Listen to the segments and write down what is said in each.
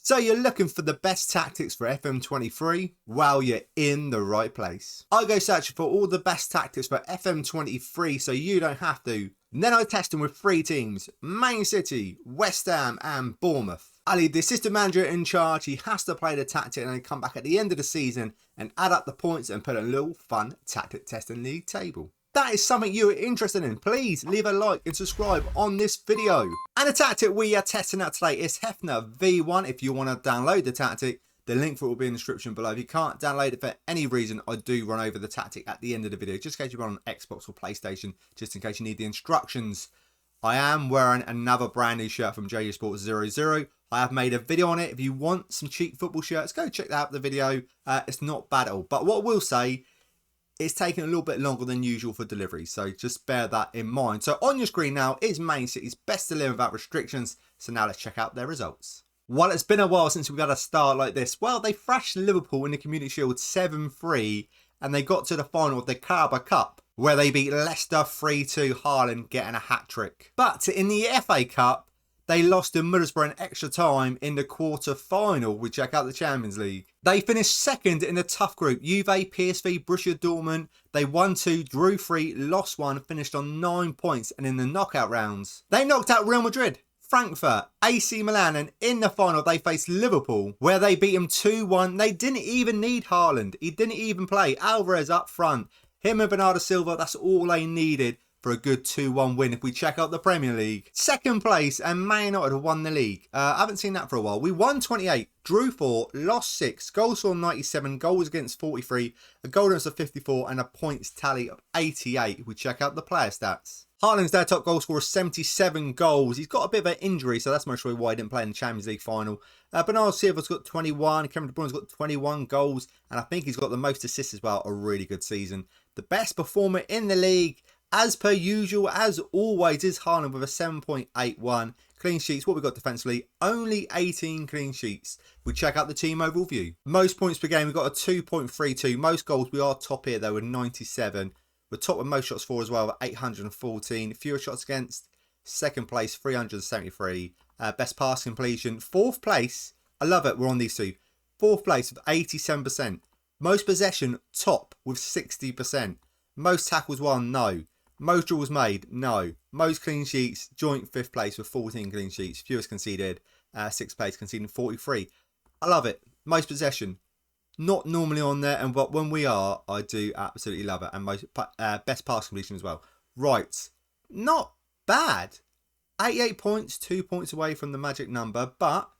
So you're looking for the best tactics for FM23? Well, you're in the right place. I go searching for all the best tactics for FM23 so you don't have to. And then I test them with 3 teams: Man City, West Ham and Bournemouth. Ali, the assistant manager in charge, he has to play the tactic and then come back at the end of the season and add up the points and put a little fun tactic test in the league table. That is something you are interested in, please leave a like and subscribe on this video. And the tactic we are testing out today is HEFNA V1. If you want to download the tactic, the link for it will be in the description below. If you can't download it for any reason, I do run over the tactic at the end of the video, just in case you run on Xbox or PlayStation, just in case you need the instructions. I am wearing another brand new shirt from JJ Sports 00. I have made a video on it. If you want some cheap football shirts, go check out the video. It's not bad at all. But what I will say, it's taking a little bit longer than usual for delivery, so just bear that in mind. So on your screen now is Man City's best 11 without restrictions. So now let's check out their results. Well, it's been a while since we've had a start like this. Well, they thrashed Liverpool in the Community Shield 7-3, and they got to the final of the Carabao Cup, where they beat Leicester 3-2, Haaland getting a hat-trick. But in the FA Cup, they lost to Middlesbrough in extra time in the quarter-final. We check out the Champions League. They finished second in the tough group. Juve, PSV, Borussia Dortmund. They won 2, drew 3, lost 1, finished on 9 points. And in the knockout rounds, they knocked out Real Madrid, Frankfurt, AC Milan, and in the final they faced Liverpool, where they beat them 2-1. They didn't even need Haaland. He didn't even play. Alvarez up front. Him and Bernardo Silva, that's all they needed for a good 2-1 win. If we check out the Premier League, second place, and Man United have won the league. I haven't seen that for a while. We won 28, drew 4, lost 6, goals for 97, goals against 43, a goal difference of 54, and a points tally of 88. If we check out the player stats, Haaland's their top goal scorer, 77 goals. He's got a bit of an injury, so that's most probably why he didn't play in the Champions League final. Bernardo Silva's got 21, Kevin De Bruyne's got 21 goals, and I think he's got the most assists as well. A really good season. The best performer in the league, as per usual, as always, is Haaland with a 7.81. Clean sheets, what we got defensively, only 18 clean sheets. We check out the team overall view. Most points per game, we've got a 2.32. Most goals, we are top here though with 97. We're top with most shots for as well with 814. Fewer shots against, second place 373. Best pass completion, 4th place. I love it, we're on these two. 4th place with 87%. Most possession, top with 60%. Most tackles won, no. Most draws made, no. Most clean sheets, joint 5th place with 14 clean sheets. Fewest conceded, 6th place conceding 43. I love it. Most possession, not normally on there, and but when we are, I do absolutely love it. And most best pass completion as well. Right, not bad. 88 points, 2 points away from the magic number, but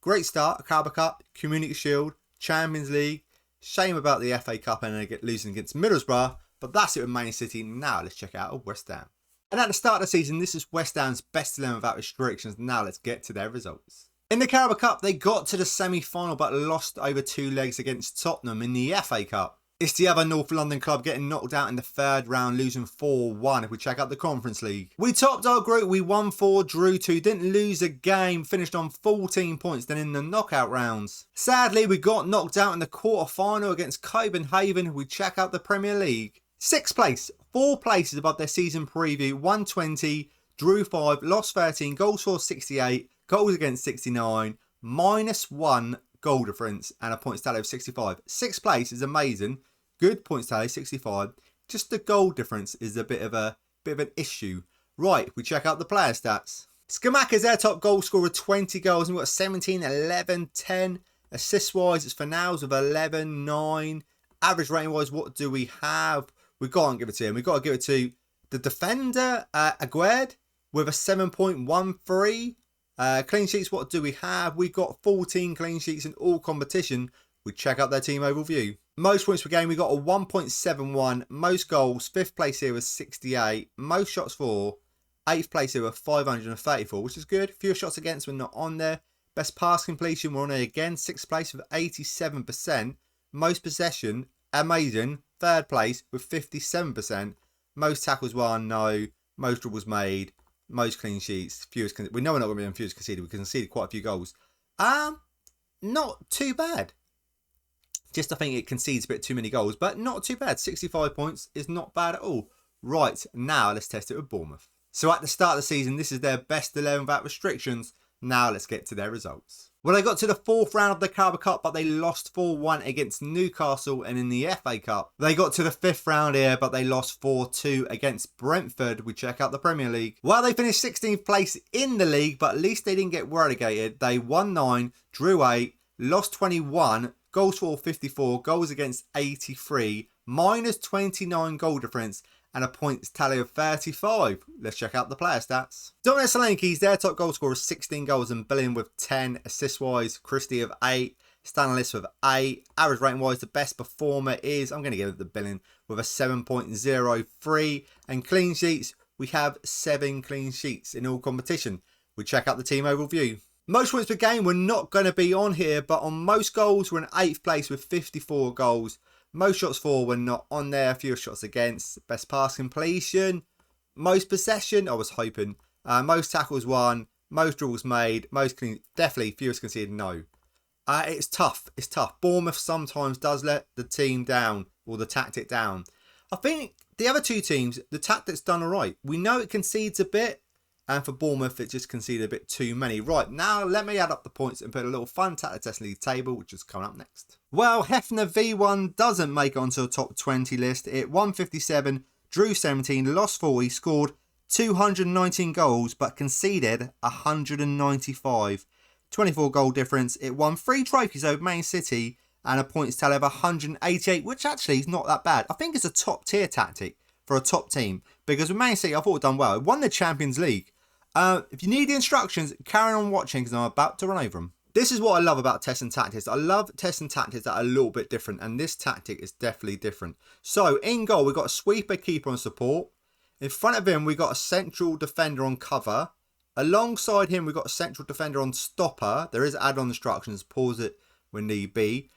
great start. Carabao Cup, Community Shield, Champions League. Shame about the FA Cup and losing against Middlesbrough. But that's it with Man City. Now let's check out West Ham. And at the start of the season, this is West Ham's best 11 without restrictions. Now let's get to their results. In the Carabao Cup, they got to the semi-final but lost over 2 legs against Tottenham in the FA Cup. It's the other North London club getting knocked out in the 3rd round, losing 4-1 if we check out the Conference League. We topped our group, we won 4, drew 2, didn't lose a game, finished on 14 points then in the knockout rounds. Sadly, we got knocked out in the quarter-final against Copenhagen if we check out the Premier League. 6th place, 4 places above their season preview, 120, drew 5, lost 13, goals for 68, goals against 69, -1 goal difference, and a points tally of 65. 6th place is amazing, good points tally, 65. Just the goal difference is a bit of an issue. Right, we check out the player stats. Scamacca's their top goal scorer, 20 goals, and we've got 17, 11, 10. Assist-wise, it's Fornals with 11, 9. Average rating-wise, what do we have? We can't give it to him. We've got to give it to the defender, Aguerd, with a 7.13. Clean sheets, what do we have? We've got 14 clean sheets in all competition. We check out their team overview. Most points per game, we got a 1.71. Most goals, 5th place here was 68. Most shots for, 8th place here were 534, which is good. Fewer shots against, we're not on there. Best pass completion, we're on there again. 6th place with 87%. Most possession, amazing. 3rd place with 57%. Most tackles won, no. Most dribbles made. Most clean sheets. Fewest. We know we're not going to be on fewest conceded. We conceded quite a few goals. Not too bad. Just I think it concedes a bit too many goals, but not too bad. 65 points is not bad at all. Right, now let's test it with Bournemouth. So at the start of the season, this is their best 11 without restrictions. Now let's get to their results. Well, they got to the 4th round of the Carabao Cup, but they lost 4-1 against Newcastle, and in the FA Cup, they got to the 5th round here, but they lost 4-2 against Brentford. We check out the Premier League. Well, they finished 16th place in the league, but at least they didn't get relegated. They won 9, drew 8, lost 21, goals for 54, goals against 83, minus 29 goal difference, and a points tally of 35. Let's check out the player stats. Dominic Solanke's their top goal scorer, 16 goals, and Billing with 10 assist-wise. Christie of 8, Stanlis with 8. Average rating-wise, the best performer is, I'm going to give it to Billing, with a 7.03. And clean sheets, we have 7 clean sheets in all competition. We check out the team overview. Most points per game, we're not going to be on here, but on most goals, we're in 8th place with 54 goals. Most shots for, we're not on there. Fewer shots against. Best pass completion. Most possession, I was hoping. Most tackles won. Most dribbles made. Most clean. Definitely fewest conceded, no. It's tough. It's tough. Bournemouth sometimes does let the team down or the tactic down. I think the other two teams, the tactic's done all right. We know it concedes a bit. And for Bournemouth, it just conceded a bit too many. Right, now let me add up the points and put a little fun tactic test league table, which is coming up next. Well, HEFNA V1 doesn't make it onto the top 20 list. It won 57, drew 17, lost 40, scored 219 goals, but conceded 195. 24 goal difference. It won 3 trophies over Man City and a points tally of 188, which actually is not that bad. I think it's a top tier tactic for a top team, because with Man City, I thought it done well. It won the Champions League. If you need the instructions, carry on watching because I'm about to run over them. This is what I love about tests and tactics. I love tests and tactics that are a little bit different, and this tactic is definitely different. So in goal, we've got a sweeper, keeper on support. In front of him, we've got a central defender on cover. Alongside him, we've got a central defender on stopper. There is add-on instructions. Pause it when need be.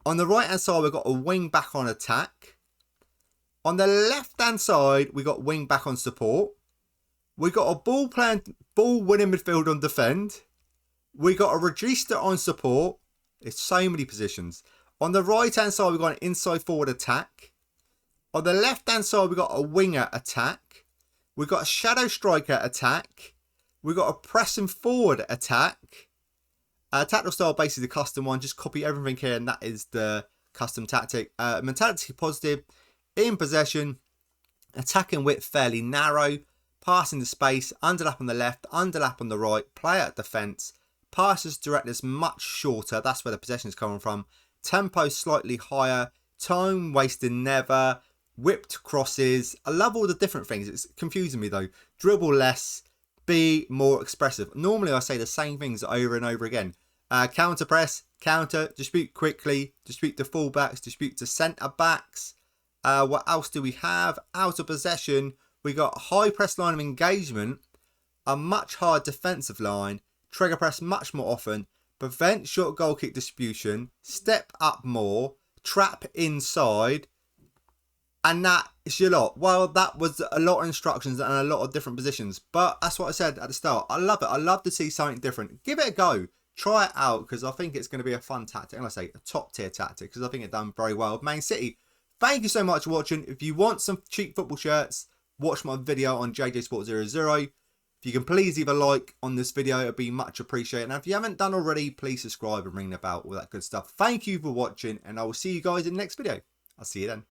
On the right-hand side, we've got a wing back on attack. On the left-hand side, we got wing back on support. We got a ball winning midfield on defend. We got a regista on support. It's so many positions. On the right-hand side, we got an inside forward attack. On the left-hand side, we got a winger attack. We got a shadow striker attack. We got a pressing forward attack. Tactical style, basically the custom one. Just copy everything here, and that is the custom tactic. Mentality positive. In possession, attacking width fairly narrow, passing the space, underlap on the left, underlap on the right, play at defence, passes directness much shorter, that's where the possession is coming from, tempo slightly higher, time wasted never, whipped crosses. I love all the different things. It's confusing me though. Dribble less, be more expressive. Normally I say the same things over and over again. Counter press, counter, dispute quickly, dispute to fullbacks, dispute to centre backs. What else do we have? Out of possession, we got high press line of engagement, a much higher defensive line, trigger press much more often, prevent short goal kick distribution, step up more, trap inside, and that is your lot. Well, that was a lot of instructions and a lot of different positions, but that's what I said at the start. I love it. I love to see something different. Give it a go. Try it out, because I think it's going to be a fun tactic. And I say a top tier tactic, because I think it's done very well with Man City. Thank you so much for watching. If you want some cheap football shirts, watch my video on JJSport00. If you can please leave a like on this video, it would be much appreciated. And if you haven't done already, please subscribe and ring the bell, all that good stuff. Thank you for watching, and I will see you guys in the next video. I'll see you then.